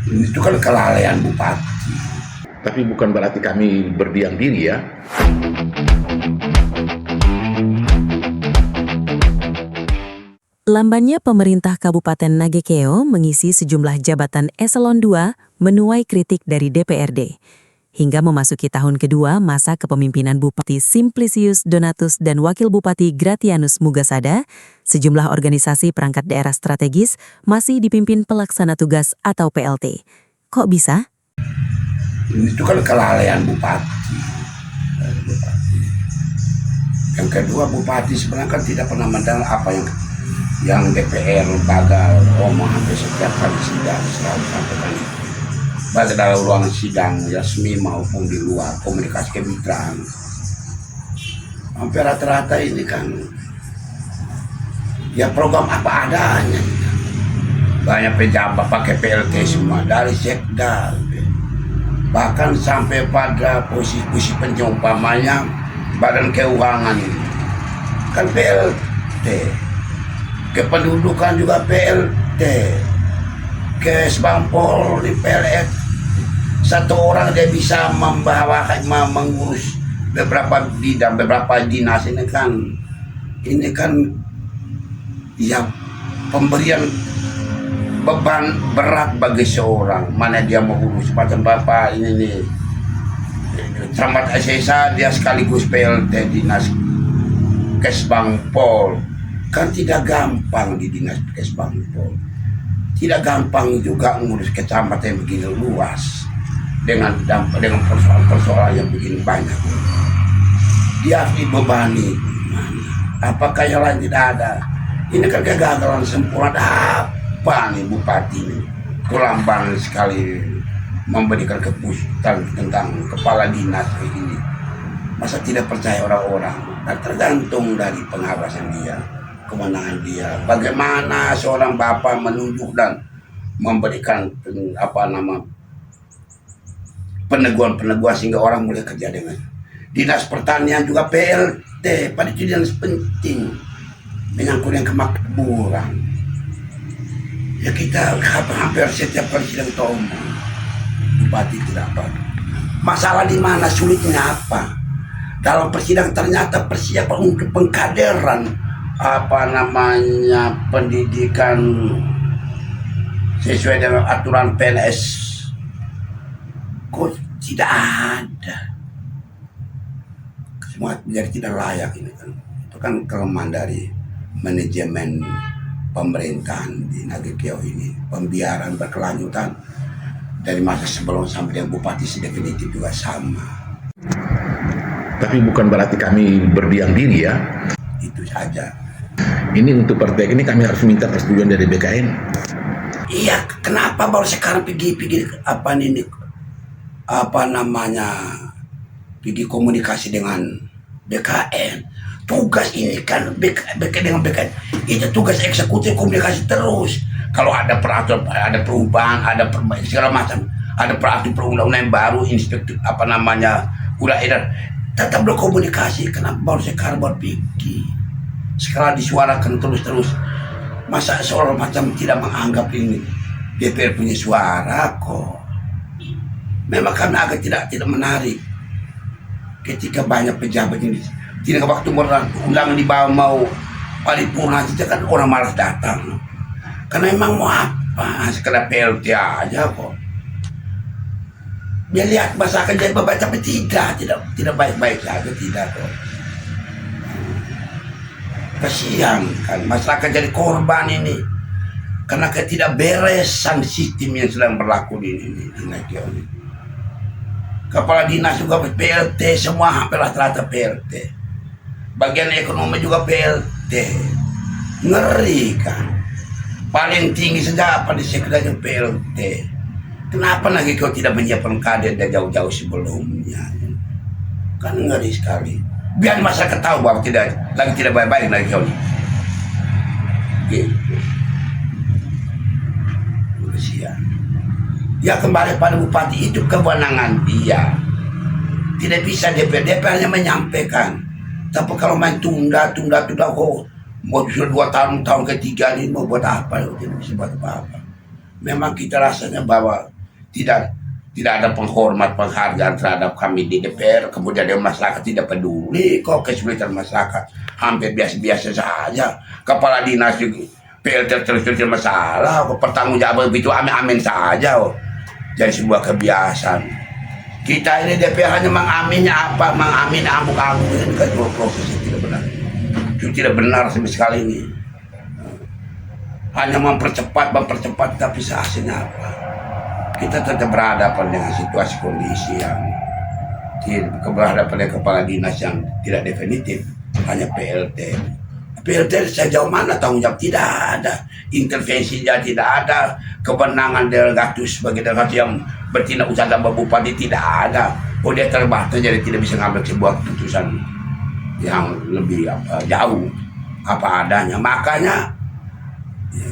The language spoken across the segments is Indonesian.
Itu kan kelalaian bupati. Tapi bukan berarti kami berdiam diri ya. Lambannya pemerintah Kabupaten Nagekeo mengisi sejumlah jabatan eselon 2 menuai kritik dari DPRD. Hingga memasuki tahun kedua masa kepemimpinan Bupati Simplicius Donatus dan Wakil Bupati Gratianus Mugasada, sejumlah organisasi perangkat daerah strategis masih dipimpin pelaksana tugas atau PLT. Kok bisa? Itu kan kelalaian bupati. Yang kedua, bupati sebenarnya kan tidak pernah mendengar apa yang DPR lembaga omong hampir setiap kali sidang selalu sampaikan itu. Baik dalam ruangan sidang resmi maupun di luar komunikasi kemitraan. Hampir rata-rata ini kan ya program apa adanya. Banyak pejabat pakai PLT semua dari sekda, bahkan sampai pada posisi penyumpamanya badan keuangan ini kan PLT, kependudukan juga PLT, Kesbangpol di PLT. Satu orang dia bisa mengurus beberapa bidang, beberapa dinas. Ini kan ya pemberian beban berat bagi seorang. Mana dia mau urus macam bapak ini nih, Camat SSA dia sekaligus PLT dinas Kesbangpol. Kan tidak gampang di dinas Kesbangpol. Tidak gampang juga ngurus kecamatan yang begini luas dengan persoalan-persoalan yang begini banyak. Dia harus dibebani. Apakah yang lain tidak ada? Ini kan kegagalan sempurna. Apa nih bupati ini? Kelamban sekali memberikan keputusan tentang kepala dinas ini. Masa tidak percaya orang-orang? Dan tergantung dari pengawasan dia, kewenangan dia. Bagaimana seorang bapak menunjuk dan memberikan peneguhan sehingga orang mulai kerja dengan. Dinas pertanian juga PLT, pada itu dinas penting menyangkut yang kemakmuran. Ya kita hampir setiap kali sidang omong bupati tidak apa. Masalah di mana, sulitnya apa? Dalam persidangan ternyata persiapan untuk pengkaderan pendidikan sesuai dengan aturan PNS kok tidak ada. Semua menjadi tidak layak ini kan. Itu kan kelemahan dari manajemen pemerintahan di Nagekeo ini. Pembiaran berkelanjutan dari masa sebelum sampai dengan bupati definitif juga sama. Tapi bukan berarti kami berdiam diri ya. Itu saja. Ini untuk partai ini kami harus minta persetujuan dari BKN. Iya, kenapa baru sekarang pergi pergi komunikasi dengan BKN. Tugas ini kan dengan BKN itu tugas eksekutif, komunikasi terus. Kalau ada peraturan, ada perubahan, ada segala macam, ada peraturan perundang-undangan yang baru, inspektif udah edar, tetap berkomunikasi. Kenapa baru sekarang pergi? Sekarang disuarakan terus. Masa seorang macam tidak menganggap ini DPR punya suara kok. Memang kami agak tidak menarik ketika banyak pejabat ini tidak waktu undangan di bawah mau paripurna saja kan orang malas datang. Karena memang mau apa? Sekedar PLT aja kok. Dia lihat masyarakat jadi baik, tapi tidak baik-baik saja, tidak kok. Kasihan kan masyarakat jadi korban ini karena ketidakberesan sistem yang sedang berlaku di Nagekeo ini. Kepala dinas juga PLT, semua hampir rata-rata PLT. Bagian ekonomi juga PLT. Ngeri kan. Paling tinggi saja apa di sekretariat PLT. Kenapa Nagekeo tidak menyiapkan kader dari jauh-jauh sebelumnya? Kan ngeri sekali. Biar masyarakat tahu bahwa lagi tidak baik-baik Nagekeo ini. Gitu. Kasihan. Ya kembali pada bupati itu kewenangan dia. Tidak bisa DPR hanya menyampaikan. Tapi kalau main tunda, mau sudah 2 tahun ketiga ini mau buat apa? Tidak bisa buat apa-apa. Memang kita rasanya bahwa tidak tidak ada penghargaan terhadap kami di DPR, kemudian masyarakat tidak peduli kok kesulitan masyarakat, hampir biasa-biasa saja. Kepala dinas PLT terus masalah, pertanggung jawab begitu amin-amin saja. Jadi sebuah kebiasaan. Kita ini DPR hanya mengaminnya apa, mengamin ambuk-ambuk, ini kan proses yang tidak benar. Itu tidak benar sama sekali ini. Hanya mempercepat, tapi hasilnya apa? Kita tetap berhadapan dengan situasi kondisi yang berhadapan dengan kepala dinas yang tidak definitif, hanya PLT. PLT sejauh mana tanggung jawab tidak ada, intervensinya tidak ada, kewenangan delegatus sebagai delegatus yang bertindak usaha tanpa bupati tidak ada. Oh, dia terbatas jadi tidak bisa ngambil sebuah keputusan yang lebih jauh apa adanya. Makanya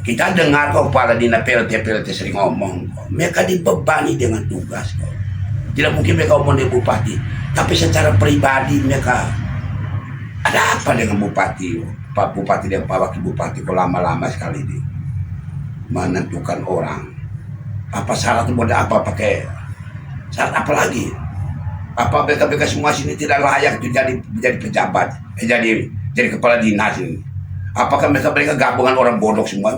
kita dengar kok kepala dinas PLT sering ngomong, mereka dibebani dengan tugas kok. Tidak mungkin mereka ngomong dengan bupati, tapi secara pribadi mereka ada apa dengan bupati, Pak Bupati dan Pak Wakil Bupati kok lama-lama sekali di menentukan orang. Apa syarat modal apa pakai syarat apa lagi? Apa mereka semua sini tidak layak itu jadi pejabat, jadi kepala dinas ini? Apakah mereka gabungan orang bodoh semua?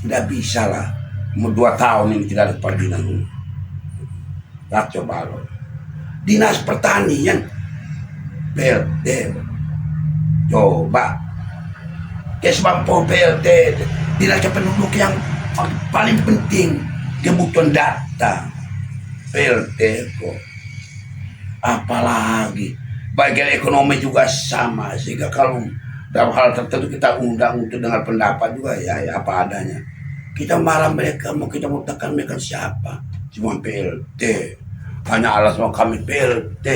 Tidak bisa lah. 2 tahun ini tidak ada kepala dinas. Coba lo. Dinas Pertanian, PLT. Coba. Kesbampo PLT, dinas penduduk yang paling penting, kebutuhan data. PLT kok. Apalagi bagian ekonomi juga sama, sehingga kalau dalam hal tertentu kita undang untuk dengar pendapat juga ya apa adanya. Kita marah mereka, mau kita mau tekan mereka siapa? Cuma PLT, hanya alasan kami PLT.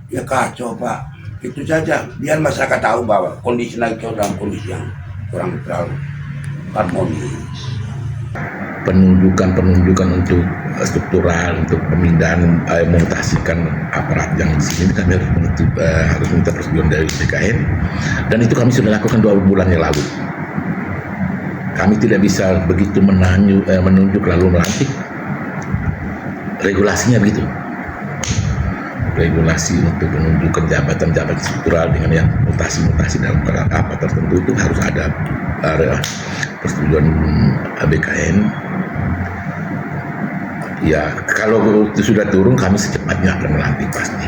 Ya kacau Pak, itu saja. Biar masyarakat tahu bahwa kondisi kita dalam kondisi yang kurang terlalu harmonis. Penunjukan untuk struktural, untuk pemindahan, memutasikan aparat yang di sini kami harus minta persetujuan dari BKN, dan itu kami sudah lakukan 2 bulan yang lalu. Kami tidak bisa begitu menunjuk lalu melantik. Regulasinya begitu. Regulasi untuk menunjukkan jabatan struktural dengan yang mutasi dalam apa tertentu itu harus ada persetujuan BKN. Ya, kalau itu sudah turun, kami secepatnya akan melantik pasti.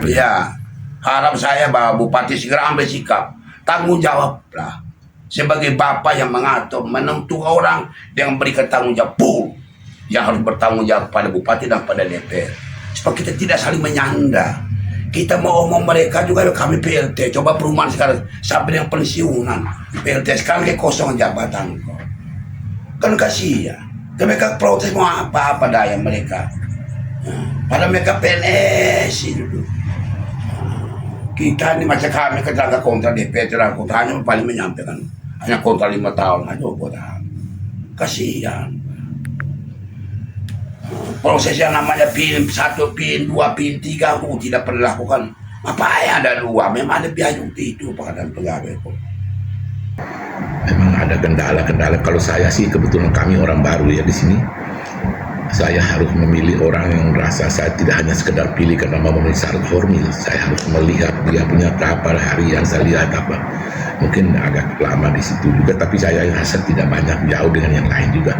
Ya, harap saya bahwa Bupati segera ambil sikap, tanggung jawab lah. Sebagai bapak yang mengatur, menentukan orang yang memberikan tanggung jawab full, yang harus bertanggung jawab pada Bupati dan pada DPR. Supaya kita tidak saling menyanda. Kita mau omong mereka juga, kami PLT, coba perumahan sekarang sampai dengan pensiunan. PLT sekarang kayak kosong jabatan. Kan kasihan. Mereka protes mau apa daya mereka. Pada mereka PNS itu. Kita ini macam kami keterangan kontra DPR, terangan kontra hanya paling menyampaikan. Hanya kontra 5 tahun aja buat kasihan. Proses yang namanya PIN 1, PIN 2, PIN 3 aku tidak pernah lakukan. Apa ya ada 2, memang ada biaya itu pengadaan pegawai kok. Memang ada kendala-kendala. Kalau saya sih kebetulan kami orang baru ya di sini. Saya harus memilih orang yang merasa saya tidak hanya sekedar pilih karena memenuhi syarat formil. Saya harus melihat dia punya kapal harian, saya lihat apa. Mungkin agak lama di situ juga, tapi saya rasa tidak banyak jauh dengan yang lain juga.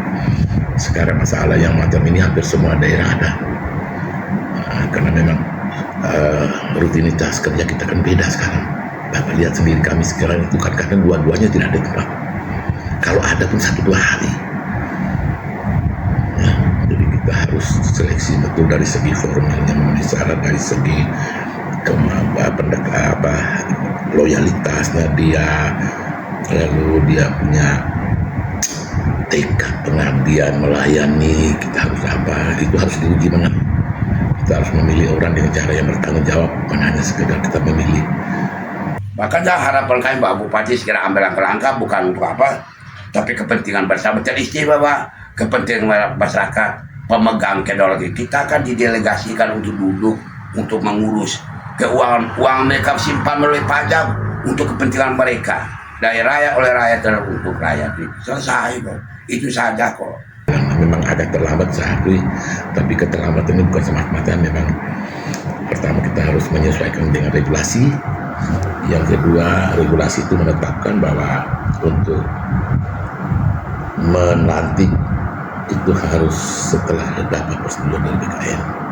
Sekarang masalah yang macam ini hampir semua daerah ada. Karena memang rutinitas kerja kita kan beda sekarang. Bapak lihat sendiri kami sekarang itu kadang-kadang dua-duanya tidak ada tempat. Kalau ada pun 1-2 hari. Ya, jadi kita harus seleksi betul dari segi formilnya, memenuhi syarat, dari segi loyalitasnya dia, lalu dia punya tekad pengabdian melayani, kita harus apa, itu harus diuji benar. Kita harus memilih orang dengan cara yang bertanggung jawab, bukan hanya sekedar kita memilih. Bahkan harapan kami Pak Bupati segera ambil langkah-langkah bukan untuk apa, tapi kepentingan bersama teristimewa, kepentingan masyarakat, pemegang kedaulatan. Kita akan didelegasikan untuk duduk, untuk mengurus keuangan uang mereka simpan melalui pajak untuk kepentingan mereka, dari rakyat oleh rakyat dan untuk rakyat. Selesai kok, itu saja kok. memang agak terlambat saya akui, tapi keterlambatan ini bukan semata-mata, memang pertama kita harus menyesuaikan dengan regulasi. Yang kedua, regulasi itu menetapkan bahwa untuk melantik itu harus setelah dapat persetujuan dari BKN.